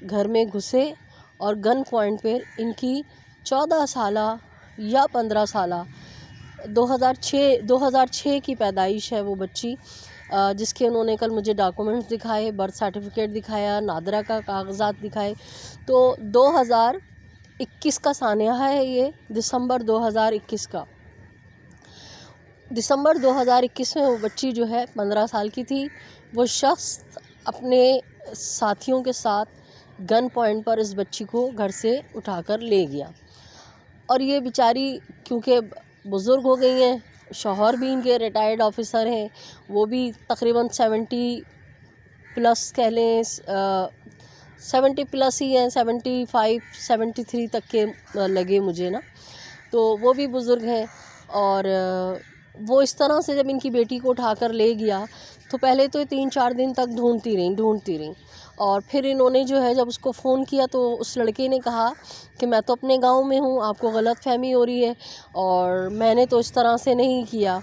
گھر میں گھسے اور گن پوائنٹ پہ ان کی 14 سالہ یا 15 سالہ 2006 کی پیدائش ہے وہ بچی، جس کے انہوں نے کل مجھے ڈاکومنٹس دکھائے، برتھ سرٹیفکیٹ دکھایا، نادرہ کا کاغذات دکھائے۔ تو 2021 کا سانحہ ہے، یہ دسمبر 2021 کا۔ دسمبر 2021 میں وہ بچی جو ہے 15 سال کی تھی۔ وہ شخص اپنے ساتھیوں کے ساتھ گن پوائنٹ پر اس بچی کو گھر سے اٹھا کر لے گیا، اور یہ بیچاری کیونکہ بزرگ ہو گئی ہیں، شوہر بھی ان کے ریٹائرڈ آفیسر ہیں، وہ بھی تقریباً 70 پلس کہہ لیں، 70 پلس ہی ہیں، 75 73 تک کے لگے مجھے نا، تو وہ بھی بزرگ ہیں۔ اور وہ اس طرح سے جب ان کی بیٹی کو اٹھا کر لے گیا تو پہلے تو 3-4 دن تک ڈھونڈتی رہیں، اور پھر انہوں نے جو ہے جب اس کو فون کیا تو اس لڑکے نے کہا کہ میں تو اپنے گاؤں میں ہوں، آپ کو غلط فہمی ہو رہی ہے، اور میں نے تو اس طرح سے نہیں کیا،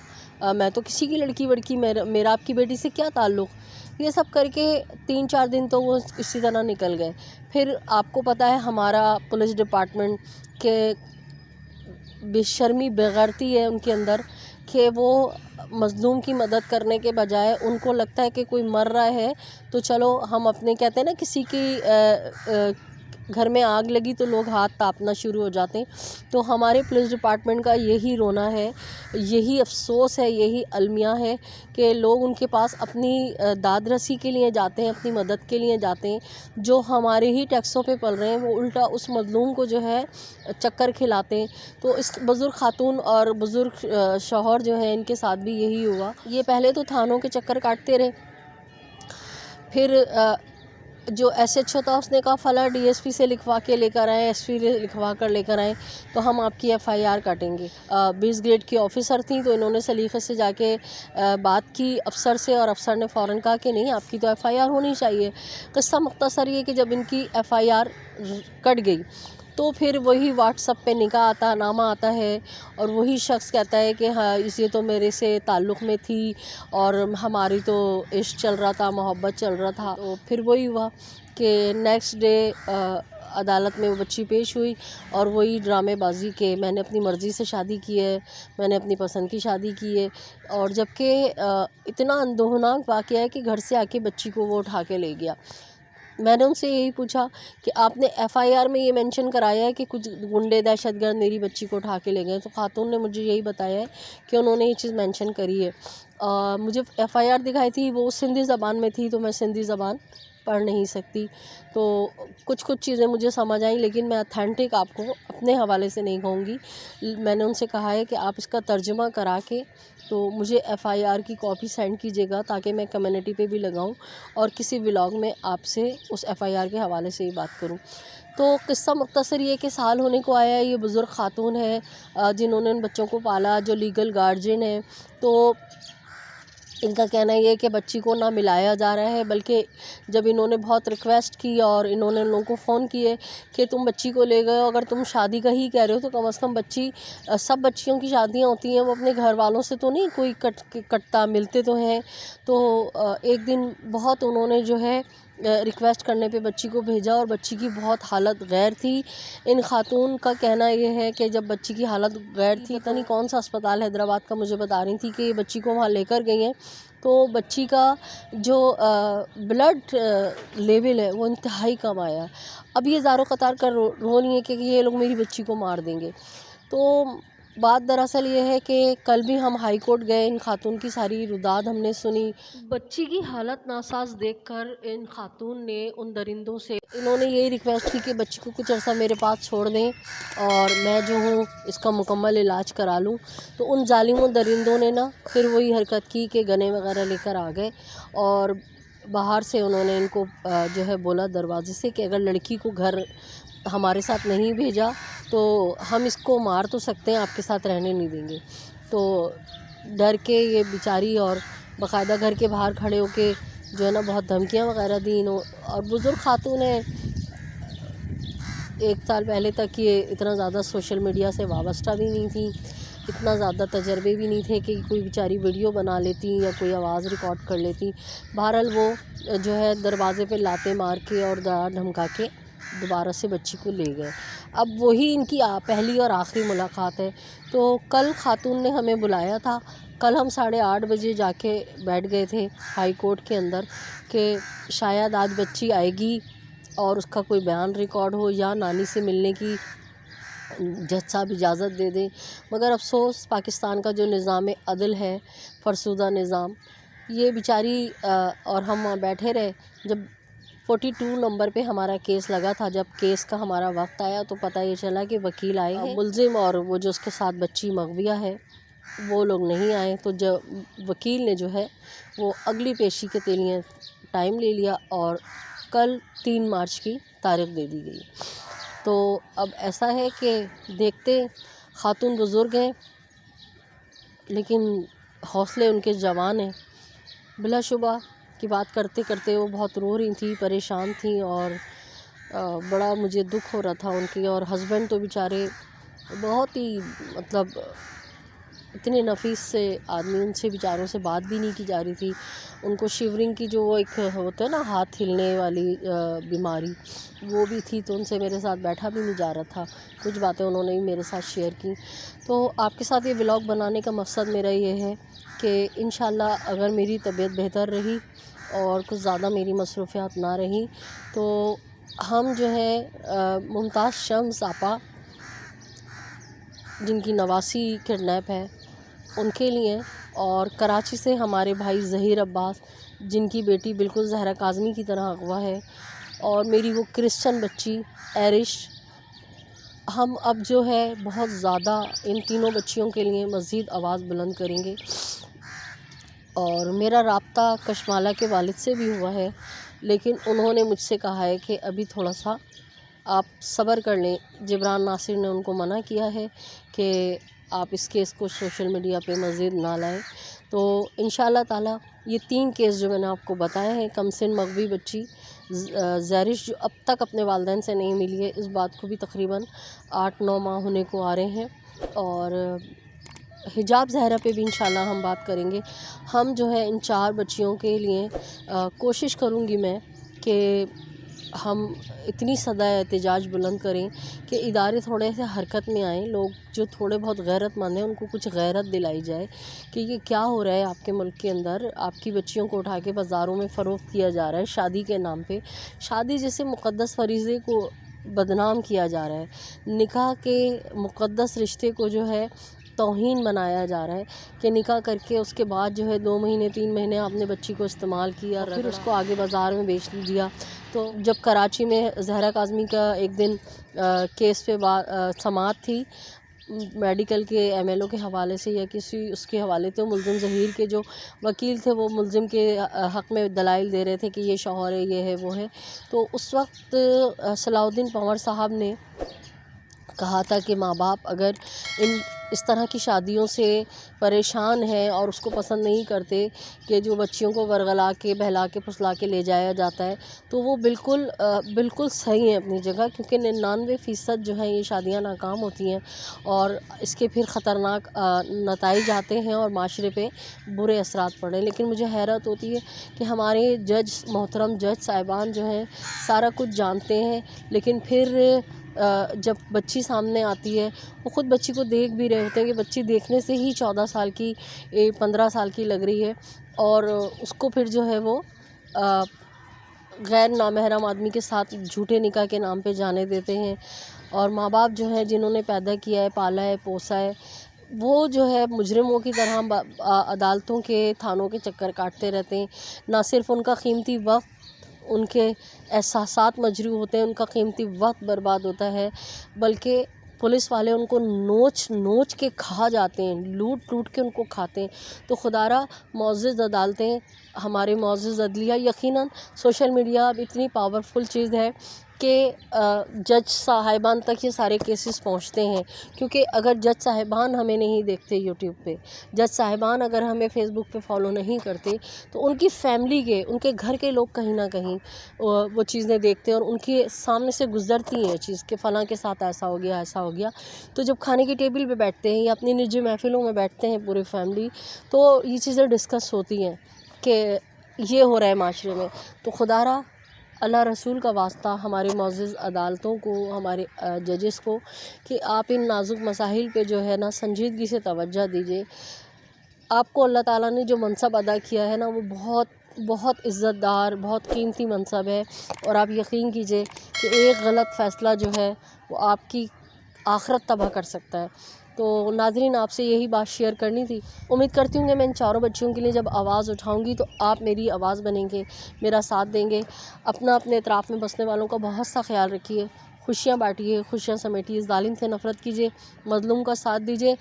میں تو کسی کی لڑکی وڑکی، میرا آپ کی بیٹی سے کیا تعلق۔ یہ سب کر کے 3-4 دن تو وہ اسی طرح نکل گئے۔ پھر آپ کو پتہ ہے ہمارا پولیس ڈپارٹمنٹ کے بے شرمی بے غیرتی ہے ان کے اندر، کہ وہ مظلوم کی مدد کرنے کے بجائے ان کو لگتا ہے کہ کوئی مر رہا ہے تو چلو ہم اپنے، کہتے ہیں نا کسی کی گھر میں آگ لگی تو لوگ ہاتھ تاپنا شروع ہو جاتے ہیں۔ تو ہمارے پولیس ڈپارٹمنٹ کا یہی رونا ہے، یہی افسوس ہے، یہی المیہ ہے کہ لوگ ان کے پاس اپنی داد رسی کے لیے جاتے ہیں، اپنی مدد کے لیے جاتے ہیں، جو ہمارے ہی ٹیکسوں پہ پل رہے ہیں، وہ الٹا اس مظلوم کو جو ہے چکر کھلاتے ہیں۔ تو اس بزرگ خاتون اور بزرگ شوہر جو ہیں ان کے ساتھ بھی یہی ہوا۔ یہ پہلے تو تھانوں کے چکر کاٹتے رہے، پھر جو ایس ایچ او تھا اس نے کہا فلاں ڈی ایس پی سے لکھوا کے لے کر آئیں، ایس پی سے لکھوا کر لے کر آئیں تو ہم آپ کی ایف آئی آر کاٹیں گے۔ 20 گریڈ کی آفیسر تھیں تو انہوں نے سلیقے سے جا کے بات کی افسر سے، اور افسر نے فوراً کہا کہ نہیں آپ کی تو ایف آئی آر ہونی چاہیے۔ قصہ مختصر یہ کہ جب ان کی ایف آئی آر کٹ گئی تو پھر وہی واٹس ایپ پہ نکاح آتا نامہ آتا ہے، اور وہی شخص کہتا ہے کہ ہاں یہ تو میرے سے تعلق میں تھی اور ہماری تو عشق چل رہا تھا، محبت چل رہا تھا۔ تو پھر وہی ہوا کہ نیکسٹ ڈے عدالت میں وہ بچی پیش ہوئی، اور وہی ڈرامے بازی کہ میں نے اپنی مرضی سے شادی کی ہے، میں نے اپنی پسند کی شادی کی ہے، اور جبکہ اتنا اندوہناک واقعہ ہے کہ گھر سے آ کے بچی کو وہ اٹھا کے لے گیا۔ میں نے ان سے یہی پوچھا کہ آپ نے ایف آئی آر میں یہ مینشن کرایا ہے کہ کچھ گنڈے دہشت گرد میری بچی کو اٹھا کے لے گئے؟ تو خاتون نے مجھے یہی بتایا ہے کہ انہوں نے یہ چیز مینشن کری ہے۔ مجھے ایف آئی آر دکھائی تھی، وہ سندھی زبان میں تھی، تو میں سندھی زبان پڑھ نہیں سکتی، تو کچھ چیزیں مجھے سمجھ آئیں، لیکن میں اتھینٹک آپ کو اپنے حوالے سے نہیں کہوں گی۔ میں نے ان سے کہا ہے کہ آپ اس کا ترجمہ کرا کے تو مجھے ایف آئی آر کی کاپی سینڈ کیجیے گا، تاکہ میں کمیونٹی پہ بھی لگاؤں اور کسی ولاگ میں آپ سے اس ایف آئی آر کے حوالے سے ہی بات کروں۔ تو قصہ مختصر یہ کہ سال ہونے کو آیا ہے، یہ بزرگ خاتون ہے جنہوں نے ان بچوں کو پالا، جو لیگل گارجین ہیں، تو ان کا کہنا یہ ہے کہ بچی کو نہ ملایا جا رہا ہے، بلکہ جب انہوں نے بہت ریکویسٹ کی اور انہوں نے ان لوگوں کو فون کیے کہ تم بچی کو لے گئے ہو، اگر تم شادی کا ہی کہہ رہے ہو تو کم از کم بچی، سب بچیوں کی شادیاں ہوتی ہیں، وہ اپنے گھر والوں سے تو نہیں کوئی کٹتا، ملتے تو ہیں۔ تو ایک دن بہت انہوں نے جو ہے ریکویسٹ کرنے پہ بچی کو بھیجا، اور بچی کی بہت حالت غیر تھی۔ ان خاتون کا کہنا یہ ہے کہ جب بچی کی حالت غیر تھی، پتہ نہیں کون سا اسپتال حیدرآباد کا مجھے بتا رہی تھی کہ یہ بچی کو وہاں لے کر گئی ہیں، تو بچی کا جو بلڈ لیول ہے وہ انتہائی کم آیا ہے۔ اب یہ زار و قطار کر رو رہی ہے کہ یہ لوگ میری بچی کو مار دیں گے۔ تو بات دراصل یہ ہے کہ کل بھی ہم ہائی کورٹ گئے، ان خاتون کی ساری روداد ہم نے سنی۔ بچی کی حالت ناساز دیکھ کر ان خاتون نے ان درندوں سے، انہوں نے یہی ریکویسٹ کی کہ بچی کو کچھ عرصہ میرے پاس چھوڑ دیں اور میں جو ہوں اس کا مکمل علاج کرا لوں۔ تو ان ظالموں درندوں نے نا پھر وہی حرکت کی کہ گنے وغیرہ لے کر آ گئے، اور باہر سے انہوں نے ان کو جو ہے بولا دروازے سے کہ اگر لڑکی کو گھر ہمارے ساتھ نہیں بھیجا تو ہم اس کو مار تو سکتے ہیں، آپ کے ساتھ رہنے نہیں دیں گے۔ تو ڈر کے یہ بیچاری، اور باقاعدہ گھر کے باہر کھڑے ہو کے جو ہے نا بہت دھمکیاں وغیرہ دی انہوں، اور بزرگ خاتون ہیں، 1 سال پہلے تک یہ اتنا زیادہ سوشل میڈیا سے وابستہ بھی نہیں تھیں، اتنا زیادہ تجربے بھی نہیں تھے کہ کوئی بیچاری ویڈیو بنا لیتی یا کوئی آواز ریکارڈ کر لیتی. بہرحال وہ جو ہے دروازے پہ لاتے مار کے اور ڈرا دھمکا کے دوبارہ سے بچی کو لے گئے. اب وہی ان کی پہلی اور آخری ملاقات ہے. تو کل خاتون نے ہمیں بلایا تھا. کل ہم 8:30 بجے جا کے بیٹھ گئے تھے ہائی کورٹ کے اندر کہ شاید آج بچی آئے گی اور اس کا کوئی بیان ریکارڈ ہو یا نانی سے ملنے کی جج صاحب اجازت دے دیں. مگر افسوس پاکستان کا جو نظام عدل ہے، فرسودہ نظام، یہ بیچاری اور ہم وہاں بیٹھے رہے. جب 42 نمبر پہ ہمارا کیس لگا تھا، جب کیس کا ہمارا وقت آیا تو پتہ یہ چلا کہ وکیل آئے ہیں، ملزم اور وہ جو اس کے ساتھ بچی مغویہ ہے وہ لوگ نہیں آئے. تو جو وکیل نے جو ہے وہ اگلی پیشی کے لیے ٹائم لے لیا اور کل 3 مارچ کی تاریخ دے دی گئی. تو اب ایسا ہے کہ دیکھتے، خاتون بزرگ ہیں لیکن حوصلے ان کے جوان ہیں. بلا شبہ کی بات کرتے کرتے وہ بہت رو رہی تھیں، پریشان تھیں اور بڑا مجھے دکھ ہو رہا تھا ان کی. اور ہسبینڈ تو بیچارے بہت ہی مطلب اتنے نفیس سے آدمی، ان سے بیچاروں سے بات بھی نہیں کی جا رہی تھی. ان کو شیورنگ کی جو ایک ہوتا ہے نا ہاتھ ہلنے والی بیماری، وہ بھی تھی. تو ان سے میرے ساتھ بیٹھا بھی نہیں جا رہا تھا. کچھ باتیں انہوں نے بھی میرے ساتھ شیئر کی. تو آپ کے ساتھ یہ ولاگ بنانے کا مقصد میرا یہ ہے کہ انشاءاللہ اگر میری طبیعت بہتر رہی اور کچھ زیادہ میری مصروفیات نہ رہیں تو ہم جو ہے ممتاز شمس آپا جن کی 89 کڈنیپ ہے ان کے لیے، اور کراچی سے ہمارے بھائی ظہیر عباس جن کی بیٹی بالکل زہرا کاظمی کی طرح اغوا ہے، اور میری وہ کرسچن بچی ایرش، ہم اب جو ہے بہت زیادہ ان تینوں بچیوں کے لیے مزید آواز بلند کریں گے. اور میرا رابطہ کشمالہ کے والد سے بھی ہوا ہے، لیکن انہوں نے مجھ سے کہا ہے کہ ابھی تھوڑا سا آپ صبر کر لیں. جبران ناصر نے ان کو منع کیا ہے کہ آپ اس کیس کو سوشل میڈیا پہ مزید نہ لائیں. تو انشاءاللہ تعالیٰ یہ 3 کیس جو میں نے آپ کو بتائے ہیں، کمسن مغوی بچی زیرش جو اب تک اپنے والدین سے نہیں ملی ہے، اس بات کو بھی تقریباً 8-9 ماہ ہونے کو آ رہے ہیں. اور حجاب زہرا پہ بھی انشاءاللہ ہم بات کریں گے. ہم جو ہے ان 4 بچیوں کے لیے کوشش کروں گی میں کہ ہم اتنی صدائے احتجاج بلند کریں کہ ادارے تھوڑے سے حرکت میں آئیں. لوگ جو تھوڑے بہت غیرت مند ہیں ان کو کچھ غیرت دلائی جائے کہ یہ کیا ہو رہا ہے آپ کے ملک کے اندر. آپ کی بچیوں کو اٹھا کے بازاروں میں فروخت کیا جا رہا ہے شادی کے نام پہ. شادی جیسے مقدس فریضے کو بدنام کیا جا رہا ہے. نکاح کے مقدس رشتے کو جو ہے توہین بنایا جا رہا ہے کہ نکاح کر کے اس کے بعد جو ہے 2 مہینے 3 مہینے آپ نے بچی کو استعمال کیا، پھر اس کو آگے بازار میں بیچ دیا. تو جب کراچی میں زہرا کاظمی کا ایک دن کیس پہ سماعت تھی میڈیکل کے MLO کے حوالے سے یا کسی اس کے حوالے تھے، ملزم ظہیر کے جو وکیل تھے وہ ملزم کے حق میں دلائل دے رہے تھے کہ یہ شوہر ہے، یہ ہے، وہ ہے. تو اس وقت صلاح الدین پنور صاحب نے کہا تھا کہ ماں باپ اگر اس طرح کی شادیوں سے پریشان ہیں اور اس کو پسند نہیں کرتے کہ جو بچیوں کو ورغلا کے بہلا کے پھسلا کے لے جایا جاتا ہے، تو وہ بالکل صحیح ہیں اپنی جگہ، کیونکہ 99% جو ہیں یہ شادیاں ناکام ہوتی ہیں اور اس کے پھر خطرناک نتائج آتے ہیں اور معاشرے پہ برے اثرات پڑے. لیکن مجھے حیرت ہوتی ہے کہ ہمارے محترم جج صاحبان جو ہیں سارا کچھ جانتے ہیں، لیکن پھر جب بچی سامنے آتی ہے وہ خود بچی کو دیکھ بھی رہے ہوتے ہیں کہ بچی دیکھنے سے ہی 14 سال کی 15 سال کی لگ رہی ہے، اور اس کو پھر جو ہے وہ غیر نامحرم آدمی کے ساتھ جھوٹے نکاح کے نام پہ جانے دیتے ہیں. اور ماں باپ جو ہیں جنہوں نے پیدا کیا ہے، پالا ہے، پوسا ہے، وہ جو ہے مجرموں کی طرح عدالتوں کے تھانوں کے چکر کاٹتے رہتے ہیں. نہ صرف ان کا قیمتی وقت، ان کے احساسات مجروح ہوتے ہیں، ان کا قیمتی وقت برباد ہوتا ہے، بلکہ پولیس والے ان کو نوچ کے کھا جاتے ہیں، لوٹ کے ان کو کھاتے ہیں. تو خدا را معزز عدالتیں، ہمارے معزز عدلیہ، یقیناً سوشل میڈیا اب اتنی پاورفل چیز ہے کہ جج صاحبان تک یہ سارے کیسز پہنچتے ہیں، کیونکہ اگر جج صاحبان ہمیں نہیں دیکھتے یوٹیوب پہ، جج صاحبان اگر ہمیں فیس بک پہ فالو نہیں کرتے، تو ان کی فیملی کے، ان کے گھر کے لوگ کہیں نہ کہیں وہ چیزیں دیکھتے ہیں اور ان کے سامنے سے گزرتی ہیں چیز کہ فلاں کے ساتھ ایسا ہو گیا ایسا ہو گیا۔ تو جب کھانے کی ٹیبل پہ بیٹھتے ہیں یا اپنی نجی محفلوں میں بیٹھتے ہیں پوری فیملی، تو یہ چیزیں ڈسکس ہوتی ہیں کہ یہ ہو رہا ہے معاشرے میں۔ تو خدا را اللہ رسول کا واسطہ ہمارے معزز عدالتوں کو، ہمارے ججز کو، کہ آپ ان نازک مسائل پہ جو ہے نا سنجیدگی سے توجہ دیجیے۔ آپ کو اللہ تعالیٰ نے جو منصب عطا کیا ہے نا، وہ بہت عزت دار، بہت قیمتی منصب ہے، اور آپ یقین کیجئے کہ ایک غلط فیصلہ جو ہے وہ آپ کی آخرت تباہ کر سکتا ہے۔ تو ناظرین، آپ سے یہی بات شیئر کرنی تھی۔ امید کرتی ہوں کہ میں ان چاروں بچیوں کے لیے جب آواز اٹھاؤں گی تو آپ میری آواز بنیں گے، میرا ساتھ دیں گے۔ اپنے اطراف میں بسنے والوں کا بہت سا خیال رکھیے، خوشیاں بانٹیے، خوشیاں سمیٹیے، ظالم سے نفرت کیجیے، مظلوم کا ساتھ دیجیے۔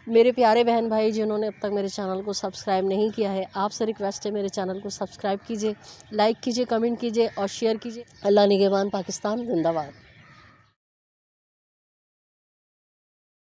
میرے پیارے بہن بھائی جنہوں نے اب تک میرے چینل کو سبسکرائب نہیں کیا ہے، آپ سے ریکویسٹ ہے میرے چینل کو سبسکرائب کیجیے، لائک کیجیے، کمنٹ کیجیے اور شیئر کیجیے۔ اللہ نگہبان، پاکستان زندہ باد۔